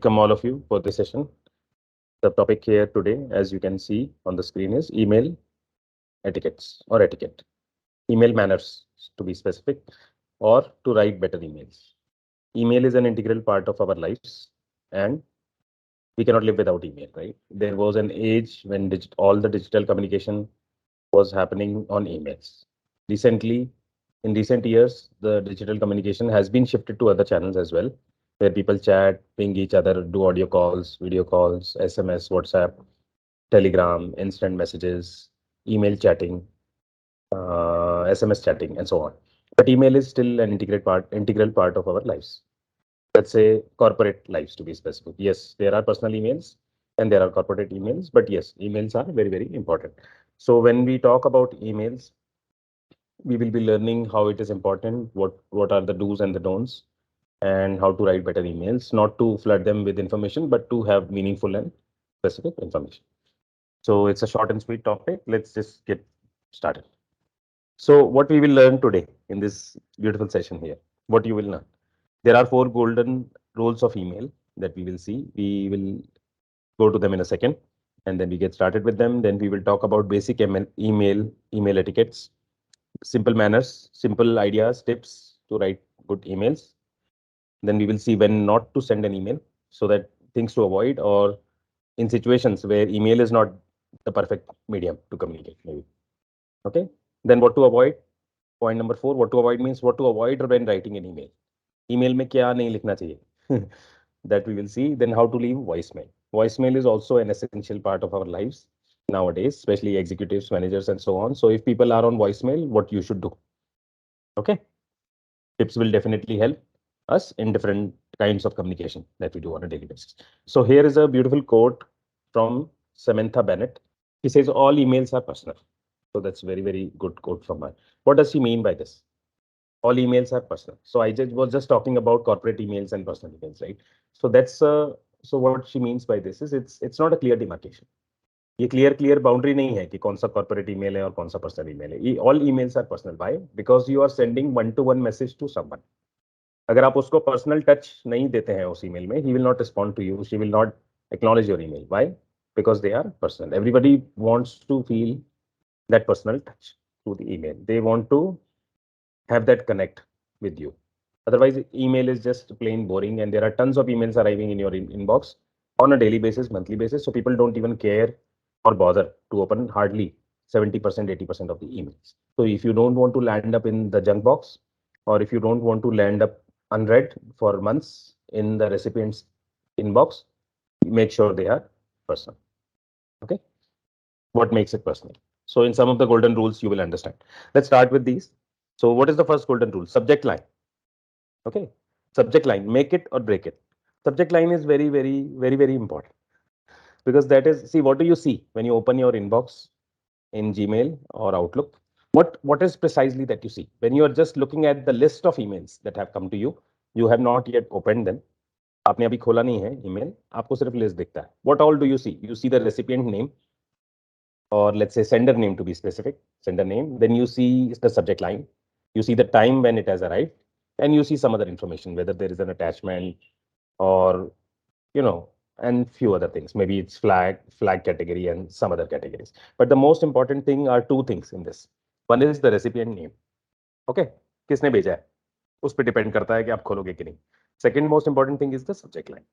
welcome all of you for this session. The topic here today, as you can see on the screen, is email etiquettes or etiquette, email manners to be specific, or to write better emails. Email is an integral part of our lives, and we cannot live without email, right? There was an age when all the digital communication was happening on emails. Recently, in recent years, the digital communication has been shifted to other channels as well, where people chat, ping each other, do audio calls, video calls, SMS, WhatsApp, Telegram, instant messages, email chatting, SMS chatting, and so on. But email is still an integral part of our lives. Let's say corporate lives to be specific. Yes, there are personal emails and there are corporate emails, but yes, emails are very, very important. So when we talk about emails, we will be learning how it is important, what are the do's and the don'ts, and how to write better emails, not to flood them with information, but to have meaningful and specific information. So it's a short and sweet topic. Let's just get started. So what we will learn today in this beautiful session here, what you will learn. There are 4 golden rules of email that we will see. We will go to them in a second, and then we get started with them. Then we will talk about basic email etiquettes, simple manners, simple ideas, tips to write good emails. Then we will see when not to send an email, so that things to avoid, or in situations where email is not the perfect medium to communicate, maybe. Okay. Then what to avoid. Point number 4, what to avoid means what to avoid when writing an email. Email में क्या नहीं लिखना चाहिए. That we will see. Then how to leave voicemail. Voicemail is also an essential part of our lives nowadays, especially executives, managers, and so on. So if people are on voicemail, what you should do. Okay. Tips will definitely help us in different kinds of communication that we do on a daily basis. So here is a beautiful quote from Samantha Bennett. She says all emails are personal. So that's very, very good quote from her. What does she mean by this? All emails are personal. So I was just talking about corporate emails and personal emails, right? So that's so what she means by this is it's not a clear demarcation. ये clear boundary नहीं है कि कौन सा corporate email है और कौन सा पर्सनल ईमेल है. All emails are personal. Why? Because you are sending one to one message to someone. अगर आप उसको पर्सनल टच नहीं देते हैं उस ईमेल में, he will not respond to you, she will not acknowledge your email. Why? Because they are personal. Everybody wants to feel that personal touch through the email. They want to have that connect with you. Otherwise, email is just plain boring, and there are tons of emails arriving in your inbox on a daily basis, monthly basis. So people don't even care or bother to open hardly 70%, 80% of the emails. So if you don't want to land up in the junk box, or if you don't want to land up unread for months in the recipient's inbox, make sure they are personal. Okay. What makes it personal? So in some of the golden rules, you will understand. Let's start with these. So what is the first golden rule? Subject line. Okay. Subject line, make it or break it. Subject line is very, very, very, very important, because that is, see, what do you see when you open your inbox in Gmail or Outlook? What is precisely that you see? When you are just looking at the list of emails that have come to you, you have not yet opened them. आपने अभी खोला नहीं है email, आपको सिर्फ list दिखता है. What all do you see? You see the recipient name, or let's say sender name to be specific, sender name. Then you see the subject line, you see the time when it has arrived, and you see some other information, whether there is an attachment or, and few other things. Maybe it's flag category and some other categories. But the most important thing are 2 things in this. One is the recipient name. Okay, किसने भेजा है उस पर depend करता है कि आप खोलोगे कि नहीं. Second most important thing is the subject line.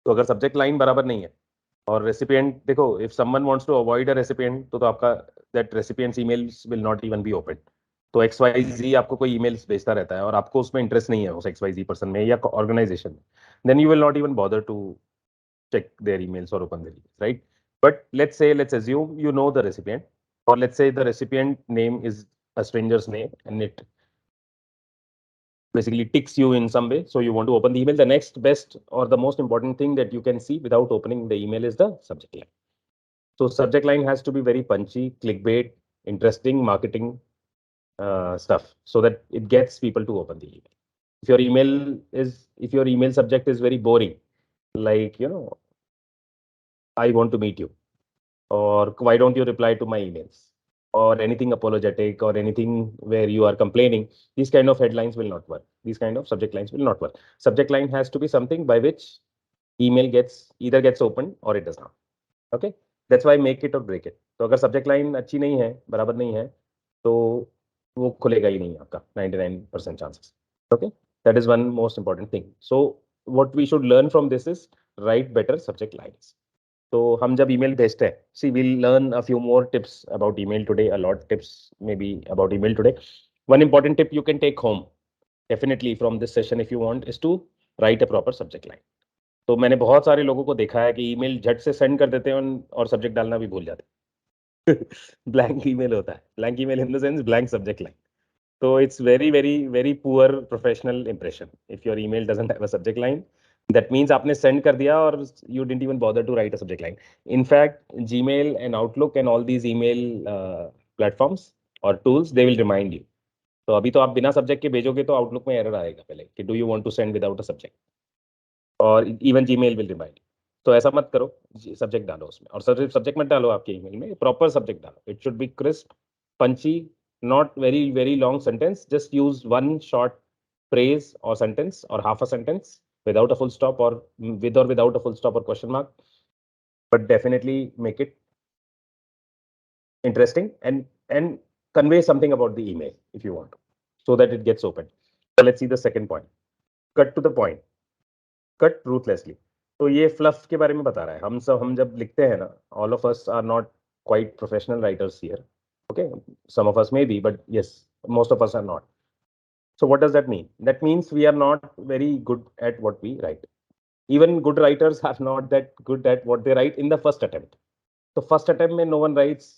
तो अगर सब्जेक्ट लाइन बराबर नहीं है और रेसिपिएंट, देखो, if someone wants to avoid a recipient, तो आपका that recipients emails will not even be open. तो XYZ आपको कोई ईमेल्स भेजता रहता है और आपको उसमें इंटरेस्ट नहीं है उस XYZ पर्सन में या ऑर्गेनाइजेशन में, then you will not even bother to check their emails or open their emails, right? But let's assume you know the recipient, or let's say the recipient name is a stranger's name and it basically ticks you in some way. So you want to open the email. The next best or the most important thing that you can see without opening the email is the subject line. So subject line has to be very punchy, clickbait, interesting marketing stuff, so that it gets people to open the email. If your email subject is very boring, like, I want to meet you, or why don't you reply to my emails, or anything apologetic, or anything where you are complaining, these kind of headlines will not work. These kind of subject lines will not work. Subject line has to be something by which email either gets opened or it does not. Okay, that's why make it or break it. तो अगर subject line अच्छी नहीं है, बराबर नहीं है, तो वो खुलेगा ही नहीं आपका 99% chances. Okay, that is one most important thing. So what we should learn from this is write better subject lines. तो हम जब email भेजते हैं, see we'll learn a few more tips about email today, a lot tips maybe about email today. One important tip you can take home definitely from this session if you want is to write a proper subject line. तो मैंने बहुत सारे लोगों को देखा है कि email झट से सेंड कर देते हैं और सब्जेक्ट डालना भी भूल जाते हैं. ब्लैंक ईमेल होता है, blank email in the sense blank subject line. तो it's very very very poor professional impression if your email doesn't have a subject line. That means आपने सेंड कर दिया और you didn't even bother to write a subject line. In fact Gmail and Outlook and all these email platforms और tools they will remind you. तो अभी तो आप बिना सब्जेक्ट के भेजोगे तो आउटलुक में एरर आएगा पहले कि do you want to send without a subject, और इवन जीमेल विल रिमाइंड. तो ऐसा मत करो, सब्जेक्ट डालो उसमें, और सिर्फ सब्जेक्ट मत डालो आपके ईमेल में, प्रॉपर सब्जेक्ट डालो. It should be crisp, punchy, not very very long sentence. Just use one short phrase or sentence or half a sentence without a full stop or with or without a full stop or question mark, but definitely make it interesting and convey something about the email if you want to, so that it gets open. So let's see the second point. Cut to the point, cut ruthlessly. तो ये fluff के बारे में बता रहा है. हम जब लिखते हैं ना, all of us are not quite professional writers here. Okay, some of us may be, but yes, most of us are not. So what does that mean? That means we are not very good at what we write. Even good writers are not that good at what they write in the first attempt. So first attempt में no one writes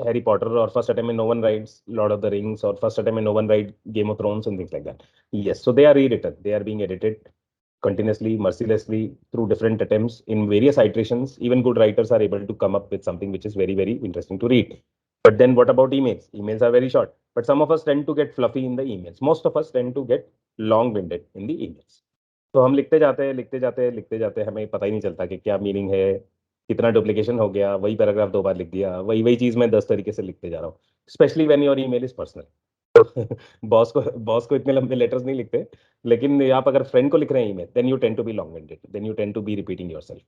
Harry Potter, or first attempt में no one writes Lord of the Rings, or first attempt में no one writes Game of Thrones and things like that. Yes, so they are rewritten. They are being edited continuously, mercilessly, through different attempts in various iterations. Even good writers are able to come up with something which is very, very interesting to read. But then what about emails? Emails are very short, but some of us tend to get fluffy in the emails. Most of us tend to get long-winded in the emails. तो हम लिखते जाते हैं, लिखते जाते हैं, लिखते जाते हैं, हमें पता ही नहीं चलता कि क्या मीनिंग है, कितना डुप्लीकेशन हो गया, वही पैराग्राफ 2 बार लिख दिया, वही वही चीज मैं 10 तरीके से लिखते जा रहा हूँ. Specially when your email is personal. Boss को इतने लंबे लेटर्स नहीं लिखते, लेकिन आप अगर फ्रेंड को लिख रहे हैं email, then you tend to be long winded, then you tend to be repeating yourself.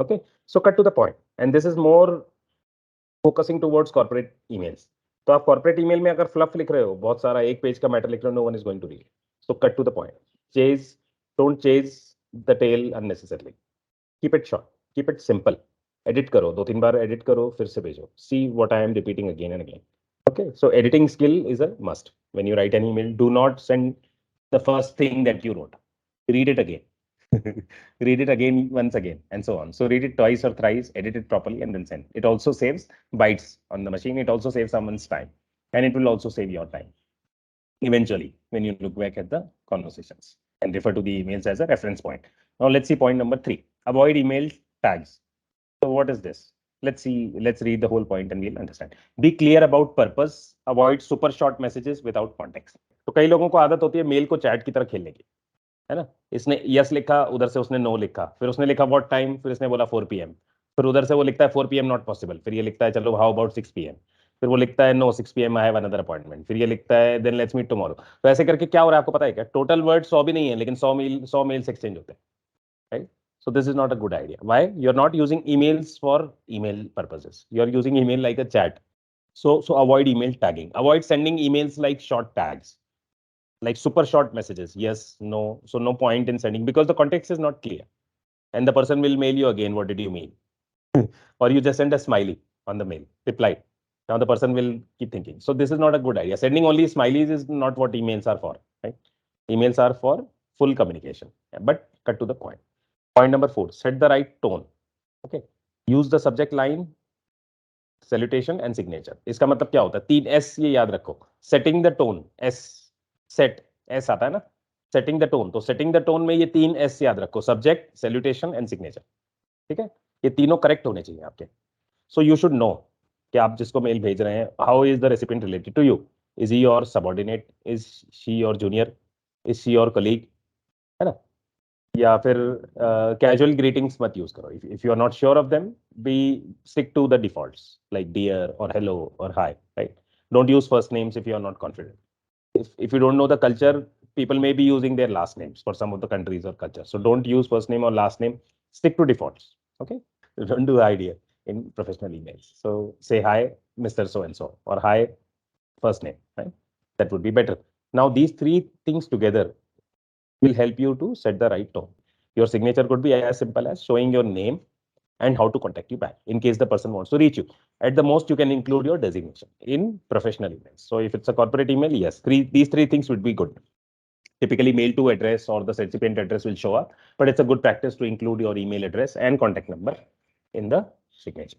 Okay, so cut to the point, and this is more focusing towards corporate emails. तो आप कॉर्पोरेट ईमेल में अगर fluff लिख रहे हो, बहुत सारा एक पेज का मैटर लिख रहे हो, no one is going to read. So cut to the point. Chase don't chase the tail unnecessarily. Keep it short, keep it simple. Edit करो, 2-3 बार एडिट करो, फिर से भेजो. See what I am repeating again and again. Okay, so editing skill is a must. When you write an email, do not send the first thing that you wrote. Read it again. Read it again, once again, and so on. So read it twice or thrice, edit it properly, and then send. It also saves bytes on the machine. It also saves someone's time, and it will also save your time eventually when you look back at the conversations and refer to the emails as a reference point. Now let's see point number 3. Avoid email tags. So what is this? Let's read the whole point and we'll understand. Be clear about purpose. Avoid super short messages without context. तो कई लोगों को आदत होती है mail को chat की तरह खेलने की, है ना. इसने यस लिखा, उधर से उसने नो लिखा, फिर उसने लिखा व्हाट टाइम, फिर इसने बोला 4 PM, फिर उधर से वो लिखता है 4 PM नॉट पॉसिबल, फिर ये लिखता है चलो हाउ अबाउट 6 PM, फिर वो लिखता है no 6 PM I have another appointment, फिर ये लिखता है देन लेट्स मीट टुमारो. तो ऐसे करके क्या हो रहा है आपको पता है क्या? टोटल वर्ड 100 भी नहीं है, लेकिन 100 मेल्स एक्सचेंज होते हैं, right. So this is not a good idea. Why? You're not using emails for email purposes. You're using email like a chat. So avoid email tagging. Avoid sending emails like short tags, like super short messages. Yes, no. So no point in sending because the context is not clear. And the person will mail you again. What did you mean? Or you just send a smiley on the mail, reply. Now the person will keep thinking. So this is not a good idea. Sending only smileys is not what emails are for, right? Emails are for full communication. But cut to the point. Point number 4, set the right tone. Okay, use the subject line, salutation and signature. इसका मतलब क्या होता है? 3 S ये याद रखो. Setting the tone, S, set, S आता है ना. Setting the tone, तो setting the tone में ये 3 S याद रखो. Subject, salutation and signature. ठीक है, ये तीनों करेक्ट होने चाहिए आपके. So you should know कि आप जिसको मेल भेज रहे हैं, how is the recipient related to you? Is he your subordinate? Is she your junior? Is she your colleague? है ना. या फिर कैजुअल ग्रीटिंग्स मत यूज करो. If you are not sure of them, be stick to the defaults like dear और hello और hi, right. Don't use first names if you are not confident. if you don't know the culture, people may be using their last names for some of the countries or cultures. So don't use first name or last name. Stick to defaults. Okay. Don't do the idea in professional emails. So say hi, Mr. So-and-so, or hi, first name, right? That would be better. Now, these three things together will help you to set the right tone. Your signature could be as simple as showing your name and how to contact you back in case the person wants to reach you. At the most, you can include your designation in professional emails. So if it's a corporate email, yes, these three things would be good. Typically, mail to address or the recipient address will show up, but it's a good practice to include your email address and contact number in the signature.